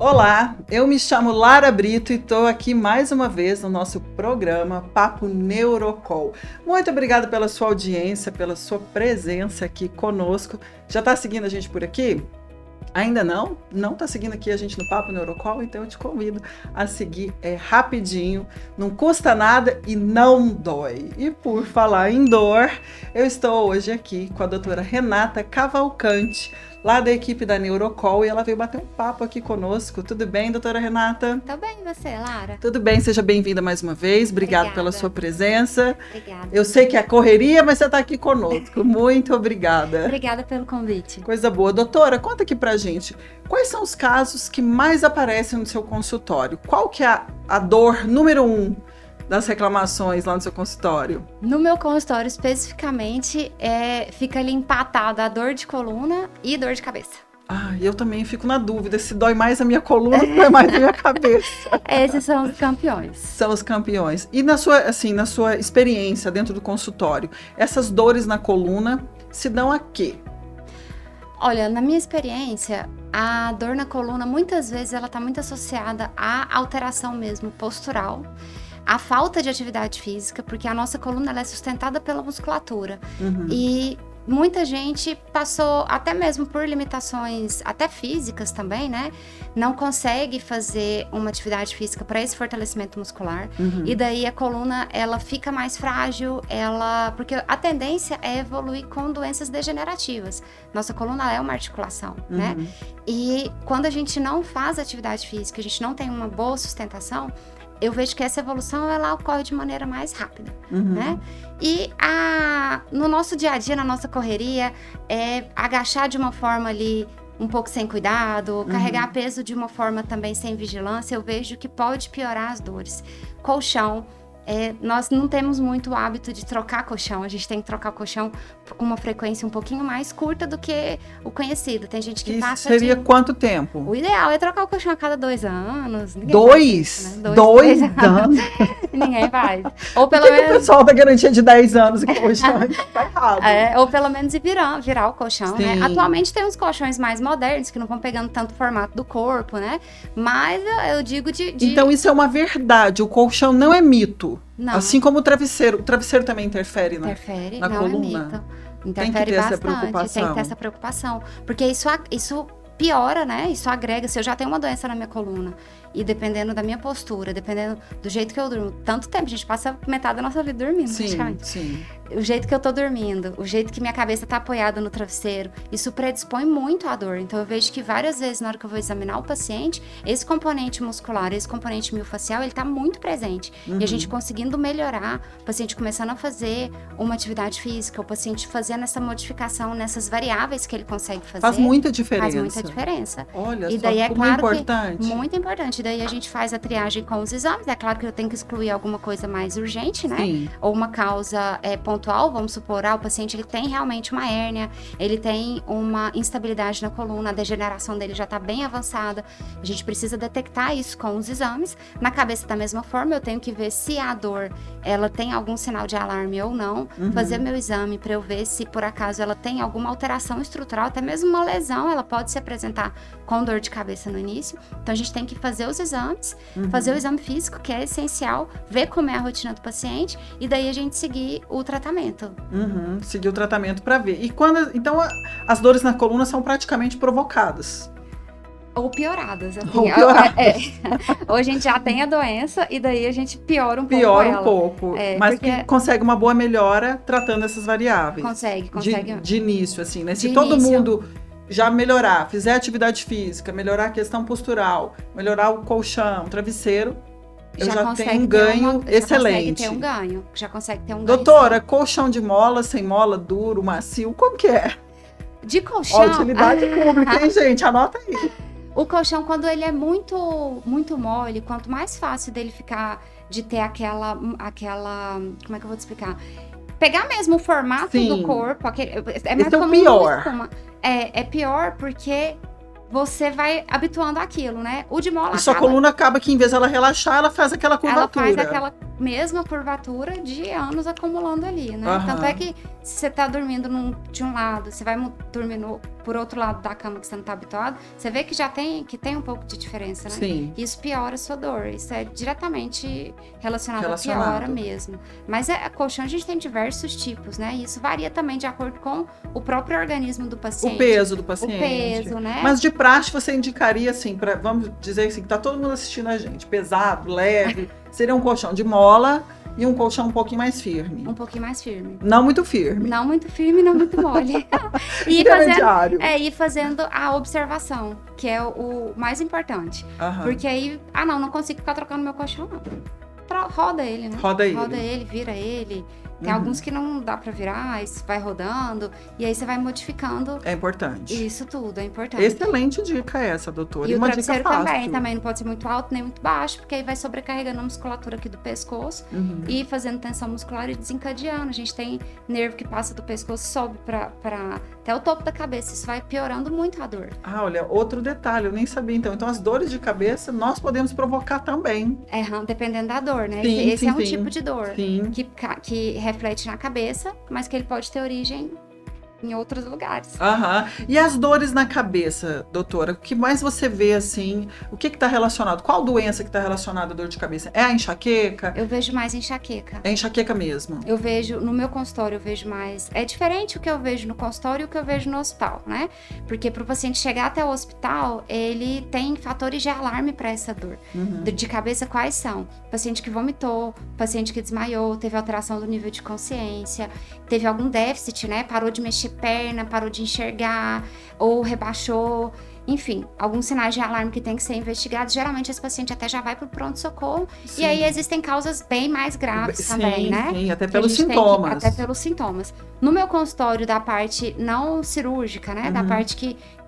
Olá, eu me chamo Lara Brito e estou aqui mais uma vez no nosso programa Papo Neurocol. Muito obrigada pela sua audiência, pela sua presença aqui conosco. Já está seguindo a gente por aqui? Ainda não? Não está seguindo aqui a gente no Papo Neurocol? Então eu te convido a seguir rapidinho, não custa nada e não dói. E por falar em dor, eu estou hoje aqui com a doutora Renata Cavalcante, lá da equipe da Neurocol, e ela veio bater um papo aqui conosco. Tudo bem, doutora Renata? Tô bem, e você, Lara? Tudo bem, seja bem-vinda mais uma vez. Obrigada pela sua presença. Obrigada. Eu sei que é correria, mas você está aqui conosco. Muito obrigada. Obrigada pelo convite. Coisa boa. Doutora, conta aqui pra gente, quais são os casos que mais aparecem no seu consultório? Qual que é a dor número 1 das reclamações lá no seu consultório? No meu consultório, especificamente, fica ali empatado a dor de coluna e dor de cabeça. Eu também fico na dúvida se dói mais a minha coluna ou dói mais a minha cabeça. Esses são os campeões. São os campeões. E na sua experiência dentro do consultório, essas dores na coluna se dão a quê? Olha, na minha experiência, a dor na coluna, muitas vezes, ela está muito associada à alteração mesmo postural, a falta de atividade física, porque a nossa coluna ela é sustentada pela musculatura. E muita gente passou até mesmo por limitações, até físicas também, né? Não consegue fazer uma atividade física para esse fortalecimento muscular. E daí a coluna, ela fica mais frágil, porque a tendência é evoluir com doenças degenerativas. Nossa coluna é uma articulação, né? E quando a gente não faz atividade física, a gente não tem uma boa sustentação, eu vejo que essa evolução, ela ocorre de maneira mais rápida, né? E no nosso dia a dia, na nossa correria, agachar de uma forma ali um pouco sem cuidado, carregar peso de uma forma também sem vigilância, eu vejo que pode piorar as dores. Colchão. Nós não temos muito o hábito de trocar colchão, a gente tem que trocar o colchão com uma frequência um pouquinho mais curta do que o conhecido. Tem gente que passa seria quanto tempo? O ideal é trocar o colchão a cada 2 anos. Dois? Né? Dois anos? Ninguém faz. Ou pelo menos... o pessoal da garantia de 10 anos com o colchão tá errado. Ou pelo menos virar o colchão, né? Atualmente tem uns colchões mais modernos que não vão pegando tanto o formato do corpo, né? Mas eu digo de... Então isso é uma verdade, o colchão não é mito. Não. Assim como o travesseiro também interfere na coluna. Interfere bastante, tem que ter essa preocupação. Porque isso piora, né? Isso agrega. Se eu já tenho uma doença na minha coluna e dependendo da minha postura, dependendo do jeito que eu durmo, tanto tempo, a gente passa metade da nossa vida dormindo, praticamente. Sim. O jeito que eu tô dormindo, o jeito que minha cabeça tá apoiada no travesseiro, isso predispõe muito à dor. Então eu vejo que várias vezes na hora que eu vou examinar o paciente, esse componente muscular, esse componente miofascial, ele tá muito presente. E a gente conseguindo melhorar, o paciente começando a fazer uma atividade física, o paciente fazendo essa modificação nessas variáveis que ele consegue fazer. Faz muita diferença. Faz muita diferença. Olha e só, daí como é importante. Muito importante. Daí a gente faz a triagem com os exames. É claro que eu tenho que excluir alguma coisa mais urgente, né? Sim. Ou uma causa pontual, vamos supor, o paciente ele tem realmente uma hérnia, ele tem uma instabilidade na coluna, a degeneração dele já está bem avançada. A gente precisa detectar isso com os exames. Na cabeça, da mesma forma, eu tenho que ver se a dor, ela tem algum sinal de alarme ou não, fazer meu exame para eu ver se, por acaso, ela tem alguma alteração estrutural, até mesmo uma lesão, ela pode se apresentar com dor de cabeça no início. Então, a gente tem que fazer os exames, fazer o exame físico, que é essencial, ver como é a rotina do paciente e daí a gente seguir o tratamento. Seguir o tratamento para ver. E então as dores na coluna são praticamente provocadas. Ou pioradas. Assim. Ou pioradas. Ou a gente já tem a doença e daí a gente piora um pouco Piora um pouco. Mas que consegue uma boa melhora tratando essas variáveis. Consegue. De início, assim, né? Se todo mundo já melhorar, fizer atividade física, melhorar a questão postural, melhorar o colchão, o travesseiro, eu já tenho um ganho excelente. Já consegue ter um ganho. Doutora, colchão de mola, sem mola, duro, macio, como que é? De colchão... Utilidade pública, hein, gente? Anota aí. O colchão, quando ele é muito, muito mole, quanto mais fácil dele ficar, de ter aquela... Como é que eu vou te explicar? Pegar mesmo o formato do corpo, é mais como pior. É pior porque você vai habituando àquilo, né? O de mola sua coluna acaba que, em vez de ela relaxar, ela faz aquela curvatura. Ela faz aquela mesma curvatura de anos acumulando ali, né? Tanto é que se você tá dormindo de um lado, você vai dormir por outro lado da cama que você não tá habituado, você vê que já tem um pouco de diferença, né? Sim. Isso piora a sua dor. Isso é diretamente relacionado à piora mesmo. Mas colchão a gente tem diversos tipos, né? E isso varia também de acordo com o próprio organismo do paciente. O peso do paciente. O peso, né? Mas de praxe você indicaria, assim, vamos dizer assim, que tá todo mundo assistindo a gente, pesado, leve, seria um colchão de mola e um colchão um pouquinho mais firme. Um pouquinho mais firme. Não muito firme. Não muito firme, não muito mole. E fazendo a observação, que é o mais importante. Porque aí, não consigo ficar trocando meu colchão, não. Roda ele, né? Roda ele, vira ele. Tem alguns que não dá pra virar, isso vai rodando, e aí você vai modificando. É importante. Isso tudo, é importante. Excelente dica essa, doutora. E uma o travesseiro dica fácil. também não pode ser muito alto nem muito baixo, porque aí vai sobrecarregando a musculatura aqui do pescoço e fazendo tensão muscular e desencadeando. A gente tem nervo que passa do pescoço, sobe até o topo da cabeça. Isso vai piorando muito a dor. Olha, outro detalhe, eu nem sabia então. Então as dores de cabeça nós podemos provocar também. Dependendo da dor, né? Sim, Esse é um tipo de dor que reflete na cabeça, mas que ele pode ter origem em outros lugares. E as dores na cabeça, doutora? O que mais você vê, assim? O que está relacionado? Qual doença que está relacionada à dor de cabeça? É a enxaqueca? Eu vejo mais enxaqueca. É enxaqueca mesmo? Eu vejo, no meu consultório, eu vejo mais... É diferente o que eu vejo no consultório e o que eu vejo no hospital, né? Porque para o paciente chegar até o hospital, ele tem fatores de alarme para essa dor. De cabeça, quais são? Paciente que vomitou, paciente que desmaiou, teve alteração do nível de consciência, teve algum déficit, né? Parou de mexer perna, parou de enxergar ou rebaixou, enfim, alguns sinais de alarme que tem que ser investigados. Geralmente esse paciente até já vai para o pronto-socorro. E aí existem causas bem mais graves também, né? Sim, até pelos sintomas. Até pelos sintomas. No meu consultório, da parte não cirúrgica, né? Da parte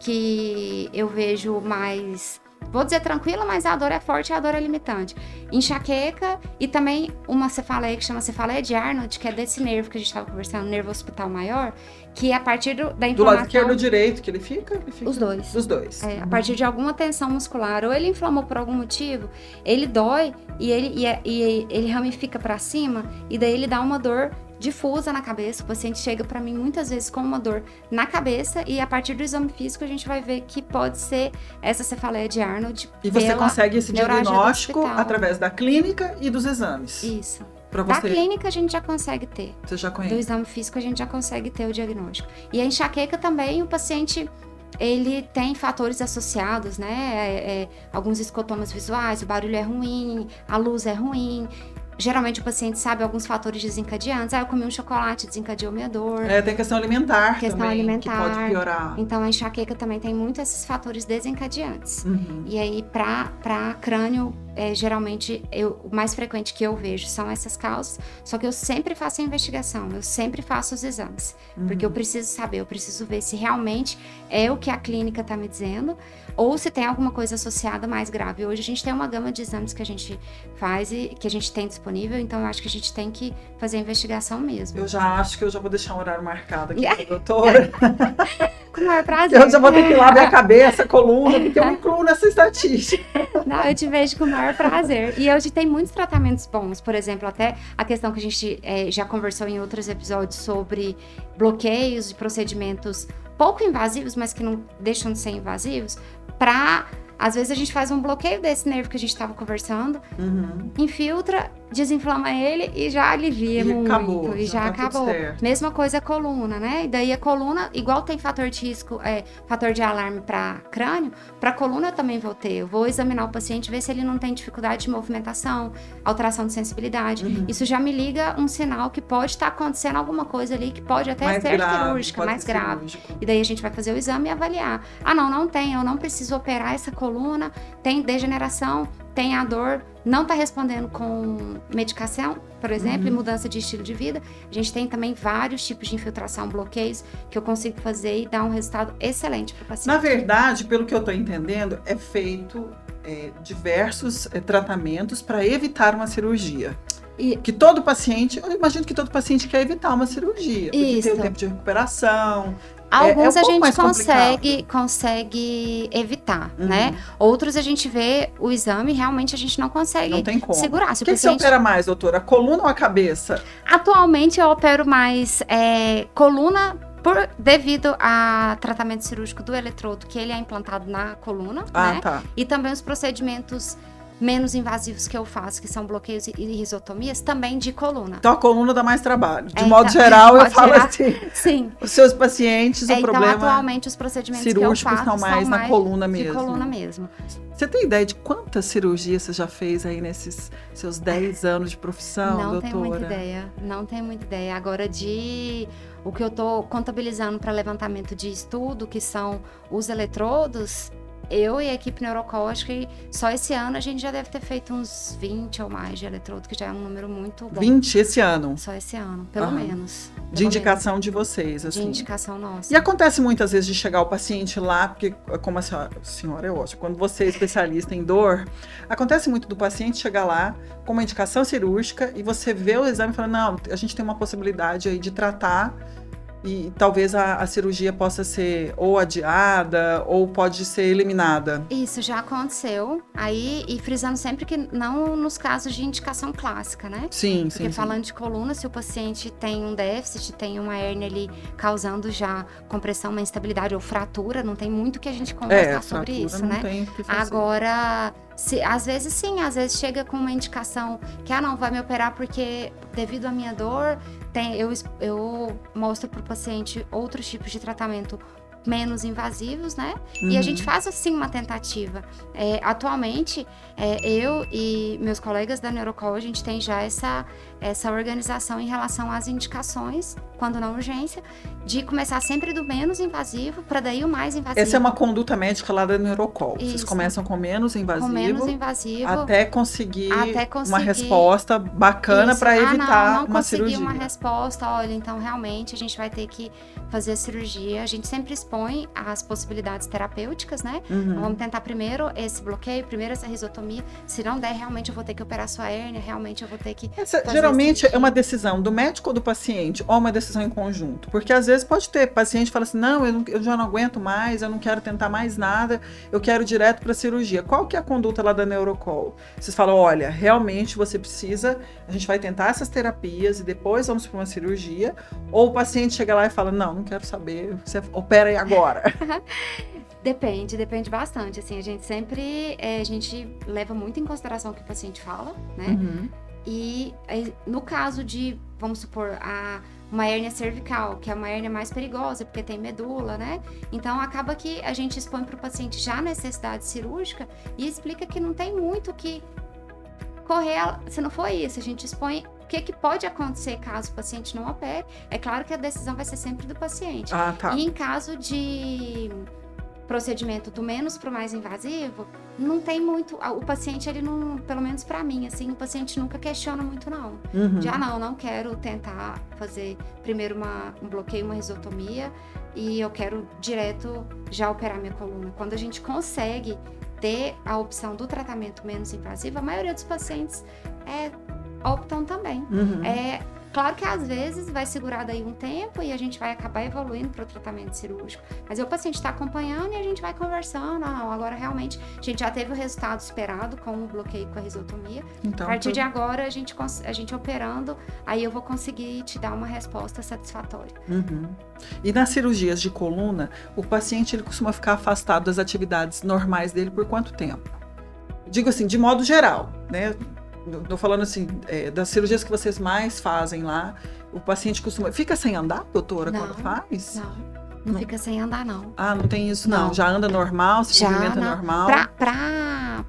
que eu vejo mais... Vou dizer tranquila, mas a dor é forte e a dor é limitante. Enxaqueca e também uma cefaleia que chama cefaleia de Arnold, que é desse nervo que a gente estava conversando, nervo occipital maior, que a partir da inflamação... Do lado esquerdo ou direito que ele fica? Os dois. Os dois. A partir de alguma tensão muscular, ou ele inflamou por algum motivo, ele dói e ele ramifica para cima e daí ele dá uma dor difusa na cabeça. O paciente chega para mim muitas vezes com uma dor na cabeça e a partir do exame físico a gente vai ver que pode ser essa cefaleia de Arnold. E você consegue esse diagnóstico através da clínica e dos exames. Isso. Da clínica a gente já consegue ter. Você já conhece? Do exame físico a gente já consegue ter o diagnóstico. E a enxaqueca também, o paciente... Ele tem fatores associados, né? Alguns escotomas visuais, o barulho é ruim, a luz é ruim. Geralmente o paciente sabe alguns fatores desencadeantes. Eu comi um chocolate, desencadeou minha dor. Tem questão alimentar também, que pode piorar. Então a enxaqueca também tem muitos esses fatores desencadeantes. E aí para crânio, geralmente o mais frequente que eu vejo são essas causas. Só que eu sempre faço a investigação, eu sempre faço os exames. Porque eu preciso saber, eu preciso ver se realmente é o que a clínica está me dizendo ou se tem alguma coisa associada mais grave. Hoje a gente tem uma gama de exames que a gente faz e que a gente tem disponível, então eu acho que a gente tem que fazer a investigação mesmo. Eu já acho que eu já vou deixar um horário marcado aqui, doutora. Com o maior prazer. Eu já vou ter que ir lá ver a cabeça, a coluna, porque eu me incluo nessa estatística. Não, eu te vejo com o maior prazer. E hoje tem muitos tratamentos bons, por exemplo, até a questão que a gente já conversou em outros episódios sobre bloqueios de procedimentos pouco invasivos, mas que não deixam de ser invasivos, às vezes a gente faz um bloqueio desse nervo que a gente estava conversando, infiltra, desinflama ele e já alivia muito. Acabou, e já acabou. Mesma coisa a coluna, né? E daí a coluna, igual tem fator de risco, fator de alarme para crânio, para coluna eu também vou ter. Eu vou examinar o paciente, ver se ele não tem dificuldade de movimentação, alteração de sensibilidade. Isso já me liga um sinal que pode estar acontecendo alguma coisa ali que pode até ser cirúrgica, mais grave. E daí a gente vai fazer o exame e avaliar. Não tem, eu não preciso operar essa coluna, tem degeneração, tem a dor, não está respondendo com medicação, por exemplo, e mudança de estilo de vida. A gente tem também vários tipos de infiltração, bloqueios, que eu consigo fazer e dar um resultado excelente para o paciente. Na verdade, pelo que eu estou entendendo, é feito diversos tratamentos para evitar uma cirurgia. Que todo paciente, eu imagino que todo paciente quer evitar uma cirurgia, porque tem o tempo de recuperação, Alguns um a pouco gente mais consegue evitar, né? Outros a gente vê o exame, realmente a gente não consegue Não tem como. segurar. O que você opera mais, doutora? A coluna ou a cabeça? Atualmente eu opero mais coluna devido a tratamento cirúrgico do eletrodo, que ele é implantado na coluna, né? Tá. E também os procedimentos menos invasivos que eu faço, que são bloqueios e risotomias, também de coluna. Então a coluna dá mais trabalho. De modo geral, eu falo assim. Sim. Os seus pacientes, o problema então, atualmente, os procedimentos que eu faço são mais na coluna mesmo. De coluna mesmo. Você tem ideia de quantas cirurgias você já fez aí nesses seus 10 anos de profissão, doutora? Não tenho muita ideia. Agora, o que eu estou contabilizando para levantamento de estudo, que são os eletrodos, eu e a equipe Neurocol, acho que só esse ano a gente já deve ter feito uns 20 ou mais de eletrodo, que já é um número muito bom. 20 esse ano? Só esse ano, pelo menos. De indicação de vocês, assim. De indicação nossa. E acontece muitas vezes de chegar o paciente lá, porque como a senhora é ótima, quando você é especialista em dor, acontece muito do paciente chegar lá com uma indicação cirúrgica e você vê o exame e fala, não, a gente tem uma possibilidade aí de tratar e talvez a cirurgia possa ser ou adiada ou pode ser eliminada. Isso já aconteceu. Aí, e frisando sempre que não nos casos de indicação clássica, né? Sim, Porque falando de coluna, se o paciente tem um déficit, tem uma hérnia ali causando já compressão, uma instabilidade ou fratura, não tem muito que a gente conversar sobre isso, não né? Tem que fazer. Agora, às vezes chega com uma indicação que, não, vai me operar porque devido à minha dor, eu mostro para o paciente outros tipos de tratamento menos invasivos, né? E a gente faz, assim, uma tentativa. Atualmente, eu e meus colegas da Neurocol, a gente tem já essa organização em relação às indicações, quando não urgência, de começar sempre do menos invasivo, para daí o mais invasivo. Essa é uma conduta médica lá da Neurocol. Isso. Vocês começam com menos invasivo. Até conseguir uma resposta bacana para evitar uma cirurgia. Não conseguir uma resposta, olha, então realmente a gente vai ter que fazer a cirurgia. A gente sempre expõe as possibilidades terapêuticas, né? Vamos tentar primeiro esse bloqueio, primeiro essa risotomia. Se não der, realmente eu vou ter que operar sua hérnia, realmente eu vou ter que... Geralmente é uma decisão do médico ou do paciente, ou uma decisão em conjunto. Porque às vezes pode ter paciente que fala assim, não, eu já não aguento mais, eu não quero tentar mais nada, eu quero ir direto para a cirurgia. Qual que é a conduta lá da Neurocol? Vocês falam, olha, realmente você precisa, a gente vai tentar essas terapias e depois vamos para uma cirurgia. Ou o paciente chega lá e fala, não quero saber, você opera aí agora. Depende bastante, assim, a gente leva muito em consideração o que o paciente fala, né? E no caso de, vamos supor, uma hérnia cervical, que é uma hérnia mais perigosa, porque tem medula, né? Então, acaba que a gente expõe para o paciente já a necessidade cirúrgica e explica que não tem muito que correr, se não for isso, a gente expõe o que pode acontecer caso o paciente não opere. É claro que a decisão vai ser sempre do paciente. Tá. E em caso de procedimento do menos para o mais invasivo, não tem muito, o paciente, ele não, pelo menos para mim, assim, o paciente nunca questiona muito, não. Já não quero tentar fazer primeiro um bloqueio, uma risotomia, e eu quero direto já operar minha coluna. Quando a gente consegue ter a opção do tratamento menos invasivo, a maioria dos pacientes optam também. Claro que às vezes vai segurar daí um tempo e a gente vai acabar evoluindo para o tratamento cirúrgico. Mas o paciente está acompanhando e a gente vai conversando. Agora realmente a gente já teve o resultado esperado com o bloqueio com a risotomia. Então, a partir de agora, a gente operando, aí eu vou conseguir te dar uma resposta satisfatória. E nas cirurgias de coluna, o paciente ele costuma ficar afastado das atividades normais dele por quanto tempo? Digo assim, de modo geral, né? Estou falando assim, das cirurgias que vocês mais fazem lá, o paciente costuma... Fica sem andar, doutora, quando faz? Não fica sem andar, não. Não tem isso, não. Já anda normal, se movimenta normal?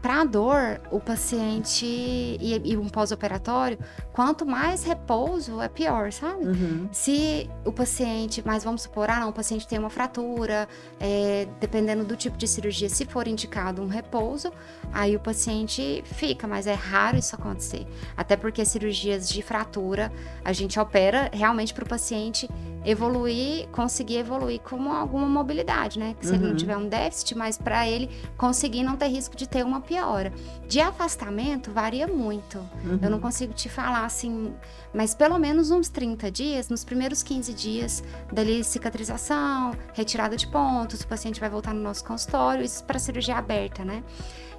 Para a dor, o paciente e um pós-operatório, quanto mais repouso, é pior, sabe? Se o paciente, mas vamos supor, o paciente tem uma fratura, dependendo do tipo de cirurgia, se for indicado um repouso, aí o paciente fica, mas é raro isso acontecer. Até porque cirurgias de fratura, a gente opera realmente para o paciente conseguir evoluir com alguma mobilidade, né? Que se ele não tiver um déficit, mas para ele conseguir não ter risco de ter uma piora. De afastamento, varia muito. Eu não consigo te falar assim, mas pelo menos uns 30 dias, nos primeiros 15 dias, dali cicatrização, retirada de pontos, o paciente vai voltar no nosso consultório, isso para cirurgia aberta, né?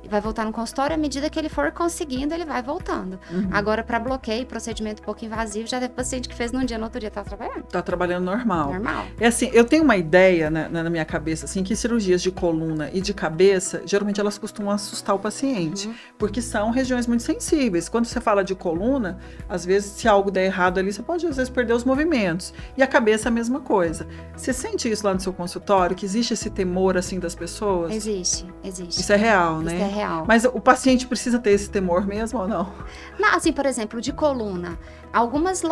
Vai voltar no consultório, à medida que ele for conseguindo, ele vai voltando. Agora, para bloqueio, procedimento um pouco invasivo, já teve paciente que fez num dia, no outro dia tá trabalhando. Tá trabalhando normal. Normal. É assim, eu tenho uma ideia na minha cabeça, assim, que cirurgias de coluna e de cabeça, geralmente elas costumam assustar o paciente, porque são regiões muito sensíveis. Quando você fala de coluna, às vezes, se algo der errado ali, você pode, às vezes, perder os movimentos. E a cabeça é a mesma coisa. Você sente isso lá no seu consultório, que existe esse temor, assim, das pessoas? Existe. Isso é real, né? Isso é real. Mas o paciente precisa ter esse temor mesmo ou não? Não, assim, por exemplo, de coluna, algumas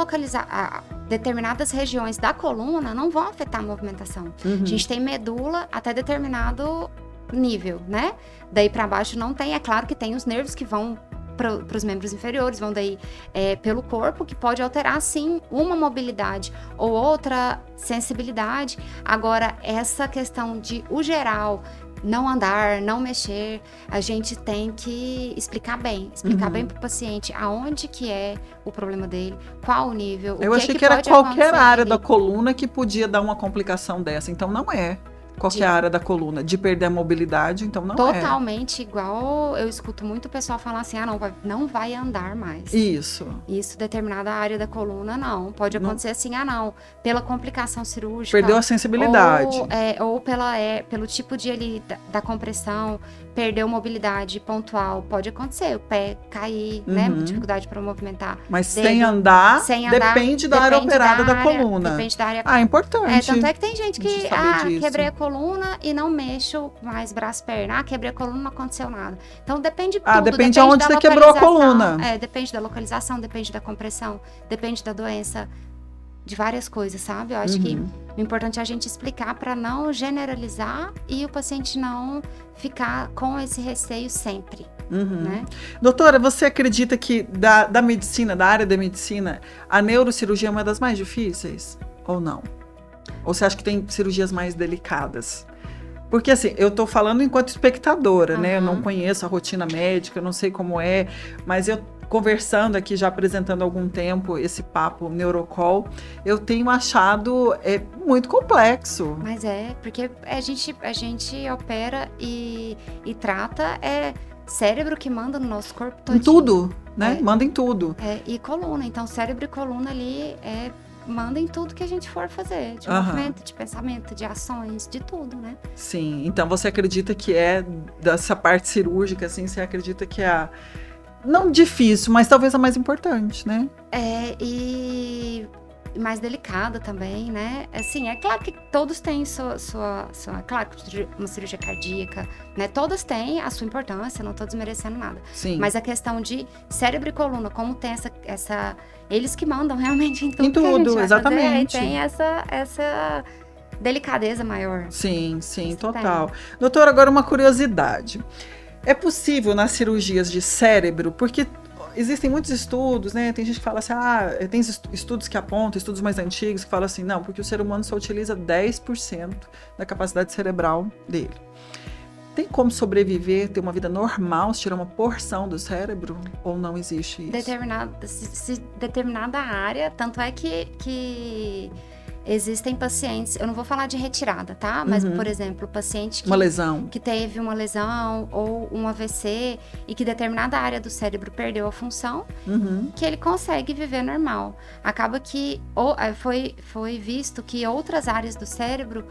determinadas regiões da coluna não vão afetar a movimentação. A gente tem medula até determinado nível, né? Daí para baixo não tem. É claro que tem os nervos que vão para os membros inferiores, vão daí pelo corpo, que pode alterar, sim, uma mobilidade ou outra sensibilidade. Agora, essa questão de, o geral, não andar, não mexer, a gente tem que explicar bem para o paciente aonde que é o problema dele, qual o nível, Eu achei que era qualquer área da coluna que podia dar uma complicação dessa, então não é. Qualquer área da coluna, de perder a mobilidade, então não é. Totalmente igual, eu escuto muito o pessoal falar assim, não vai andar mais. Isso, determinada área da coluna, não. Pode acontecer assim, pela complicação cirúrgica. Perdeu a sensibilidade. Ou pelo tipo da compressão, perdeu mobilidade pontual. Pode acontecer, o pé cair, né? Dificuldade para movimentar. Mas sem andar, depende da área operada da coluna. Depende da área. Importante. Tanto é que tem gente que, quebrei a coluna e não mexo mais braço e perna. Quebrei a coluna, não aconteceu nada. Então depende de tudo. Depende de onde você quebrou a coluna. Depende da localização, depende da compressão, depende da doença, de várias coisas, sabe? Eu acho que o importante é a gente explicar para não generalizar e o paciente não ficar com esse receio sempre. Né? Doutora, você acredita que da medicina, da área da medicina, a neurocirurgia é uma das mais difíceis? Ou não? Ou você acha que tem cirurgias mais delicadas? Porque assim, eu tô falando enquanto espectadora, né? Eu não conheço a rotina médica, eu não sei como é, mas eu conversando aqui, já apresentando há algum tempo esse papo Neurocol, eu tenho achado muito complexo. Mas porque a gente opera e trata, cérebro que manda no nosso corpo todo. Em tudo, né? Manda em tudo. E coluna, então cérebro e coluna ali manda em tudo que a gente for fazer, de movimento, de pensamento, de ações, de tudo, né? Sim, então você acredita que dessa parte cirúrgica, assim, você acredita que é não difícil, mas talvez a mais importante, né? E mais delicada também, né? Assim, é claro que todos têm claro que uma cirurgia cardíaca, né? Todas têm a sua importância, não estou desmerecendo nada. Sim. Mas a questão de cérebro e coluna, como tem essa eles que mandam realmente em tudo. Em tudo, que a gente vai exatamente. Fazer, tem essa delicadeza maior. Sim, total. Doutora, agora uma curiosidade. É possível nas cirurgias de cérebro, porque existem muitos estudos, né? Tem gente que fala assim, tem estudos que apontam, estudos mais antigos, que falam assim, não, porque o ser humano só utiliza 10% da capacidade cerebral dele. Tem como sobreviver, ter uma vida normal, se tirar uma porção do cérebro? Ou não existe isso? Determinada área, tanto é que existem pacientes, eu não vou falar de retirada, tá? Mas, por exemplo, paciente uma lesão, que teve uma lesão ou um AVC e que determinada área do cérebro perdeu a função, que ele consegue viver normal. Acaba que foi visto que outras áreas do cérebro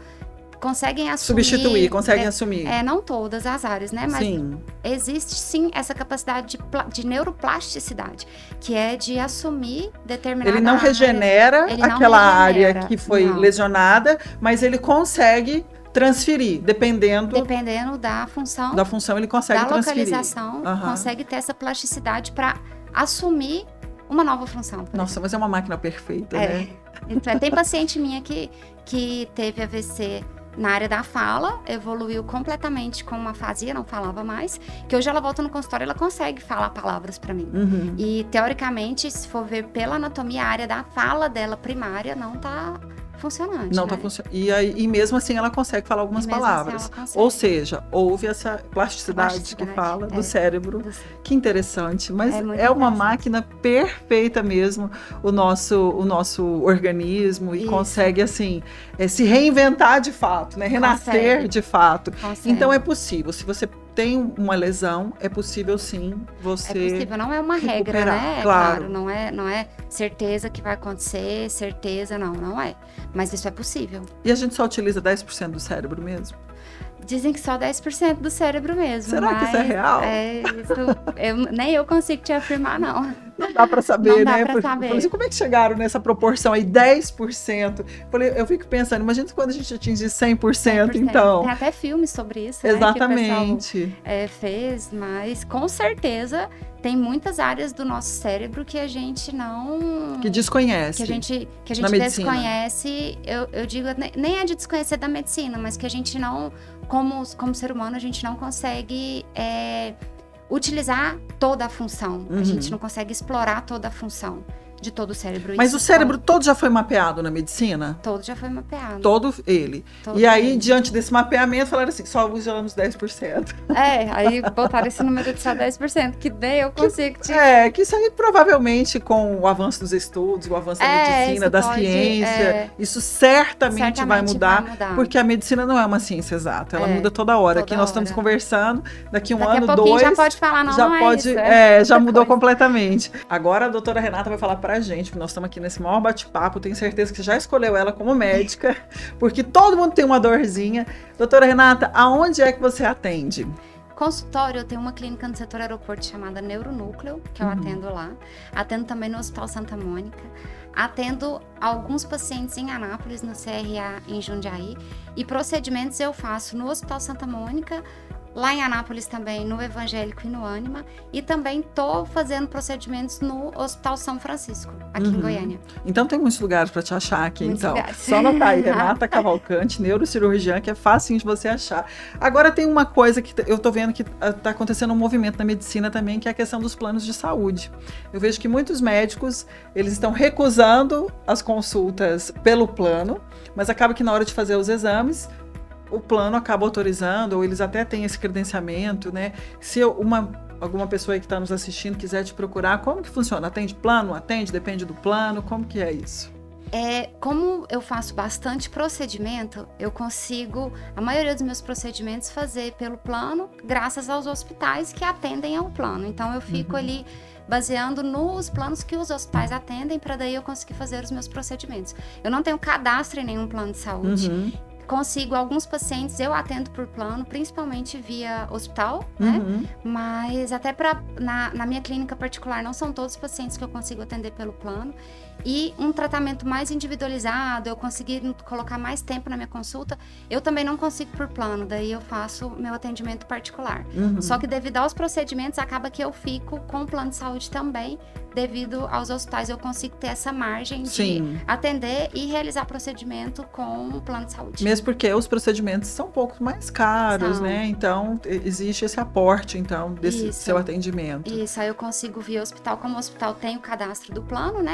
conseguem assumir... conseguem assumir. Não todas as áreas, né? Mas sim. Existe sim essa capacidade de neuroplasticidade, que é de assumir determinada Ele não regenera aquela área que foi lesionada, mas ele consegue transferir, dependendo da função. Da função ele consegue transferir. Da localização, consegue ter essa plasticidade para assumir uma nova função. Nossa, mas é uma máquina perfeita, né? Tem paciente minha que teve AVC na área da fala, evoluiu completamente com uma afasia, não falava mais, que hoje ela volta no consultório, ela consegue falar palavras para mim. E, teoricamente, se for ver pela anatomia, a área da fala dela primária não tá funcionante. Não né? tá funcionando. E mesmo assim ela consegue falar algumas palavras. Assim ela consegue. Ou seja, houve essa plasticidade que fala do cérebro. Que interessante. Mas é uma máquina perfeita mesmo, o nosso organismo, e consegue, assim, se reinventar de fato, né? Renascer de fato. Então é possível. Se você tem uma lesão, é possível sim você. É possível, não é uma regra, né? Claro. Não é certeza que vai acontecer, certeza, não é. Mas isso é possível. E a gente só utiliza 10% do cérebro mesmo? Dizem que só 10% do cérebro mesmo. Será que isso é real? Nem eu consigo te afirmar, não. Não dá para saber, não né? Dá pra saber. Falei assim, como é que chegaram nessa proporção aí, 10%? Eu fico pensando, imagina quando a gente atingir 100%, então. Tem até filmes sobre isso, exatamente, né? Que o pessoal, fez, mas com certeza tem muitas áreas do nosso cérebro que a gente não... Que desconhece. Que a gente desconhece, eu digo, nem é de desconhecer da medicina, mas que a gente não, como ser humano, a gente não consegue... utilizar toda a função. A gente não consegue explorar toda a função de todo o cérebro. Mas o cérebro todo já foi mapeado na medicina? Todo já foi mapeado. Todo ele. E aí, diante desse mapeamento, falaram assim, só usamos 10%. Aí botaram esse número de só 10%, que daí eu consigo te... que isso aí provavelmente com o avanço dos estudos, o avanço da medicina, da ciência, isso certamente vai mudar, porque a medicina não é uma ciência exata, ela muda toda hora. Aqui nós estamos conversando, daqui um ano, dois... já pode falar, já mudou completamente. Agora a doutora Renata vai falar pra gente, porque nós estamos aqui nesse maior bate-papo, tenho certeza que você já escolheu ela como médica, porque todo mundo tem uma dorzinha. Doutora Renata, aonde é que você atende? Consultório, eu tenho uma clínica no setor aeroporto chamada Neuronúcleo, que eu atendo lá. Atendo também no Hospital Santa Mônica. Atendo alguns pacientes em Anápolis, no CRA em Jundiaí. E procedimentos eu faço no Hospital Santa Mônica, lá em Anápolis também, no Evangélico e no Ânima. E também estou fazendo procedimentos no Hospital São Francisco, aqui em Goiânia. Então tem muitos lugares para te achar aqui, muitos então. Lugares. Só anotar aí, Renata Cavalcante, neurocirurgiã, que é facinho de você achar. Agora tem uma coisa que eu estou vendo que está acontecendo um movimento na medicina também, que é a questão dos planos de saúde. Eu vejo que muitos médicos, eles estão recusando as consultas pelo plano, mas acaba que na hora de fazer os exames, o plano acaba autorizando, ou eles até têm esse credenciamento, né? Se alguma pessoa aí que está nos assistindo quiser te procurar, como que funciona? Atende plano? Atende? Depende do plano? Como que é isso? Como eu faço bastante procedimento, eu consigo, a maioria dos meus procedimentos, fazer pelo plano, graças aos hospitais que atendem ao plano. Então eu fico ali baseando nos planos que os hospitais atendem, para daí eu conseguir fazer os meus procedimentos. Eu não tenho cadastro em nenhum plano de saúde. Consigo alguns pacientes, eu atendo por plano, principalmente via hospital, né? Mas até na minha clínica particular, não são todos os pacientes que eu consigo atender pelo plano. E um tratamento mais individualizado, eu conseguir colocar mais tempo na minha consulta, eu também não consigo por plano, daí eu faço meu atendimento particular. Só que devido aos procedimentos, acaba que eu fico com o plano de saúde também, devido aos hospitais, eu consigo ter essa margem de atender e realizar procedimento com o plano de saúde. Mesmo porque os procedimentos são um pouco mais caros, né? Então, existe esse aporte, então, desse seu atendimento. Isso, aí eu consigo via hospital, como o hospital tem o cadastro do plano, né?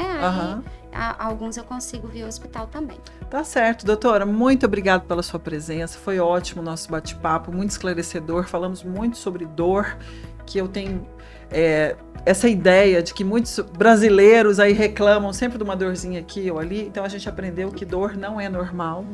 Aí alguns eu consigo via hospital também. Tá certo, doutora, muito obrigada pela sua presença, foi ótimo o nosso bate-papo, muito esclarecedor, falamos muito sobre dor, que eu tenho essa ideia de que muitos brasileiros aí reclamam sempre de uma dorzinha aqui ou ali, então a gente aprendeu que dor não é normal.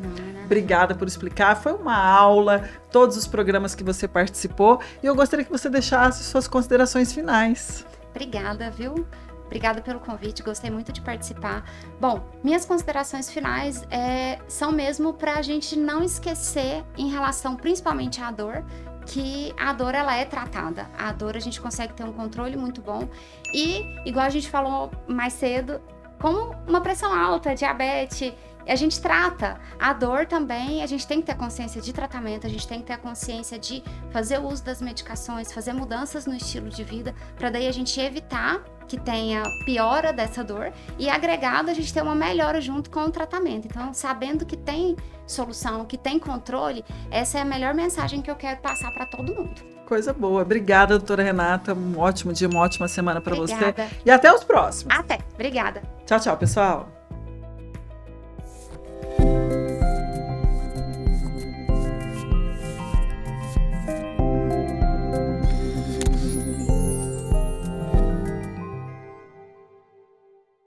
Obrigada por explicar, foi uma aula, todos os programas que você participou, e eu gostaria que você deixasse suas considerações finais. Obrigada, viu? Obrigada pelo convite, gostei muito de participar. Bom, minhas considerações finais são mesmo para a gente não esquecer, em relação principalmente à dor, que a dor ela é tratada. A dor a gente consegue ter um controle muito bom e, igual a gente falou mais cedo, como uma pressão alta, diabetes, a gente trata. A dor também, a gente tem que ter consciência de tratamento, a gente tem que ter a consciência de fazer o uso das medicações, fazer mudanças no estilo de vida, para daí a gente evitar que tenha piora dessa dor e, agregado, a gente ter uma melhora junto com o tratamento. Então, sabendo que tem solução, que tem controle, essa é a melhor mensagem que eu quero passar para todo mundo. Coisa boa. Obrigada, doutora Renata. Um ótimo dia, uma ótima semana para você. E até os próximos. Até. Obrigada. Tchau, tchau, pessoal.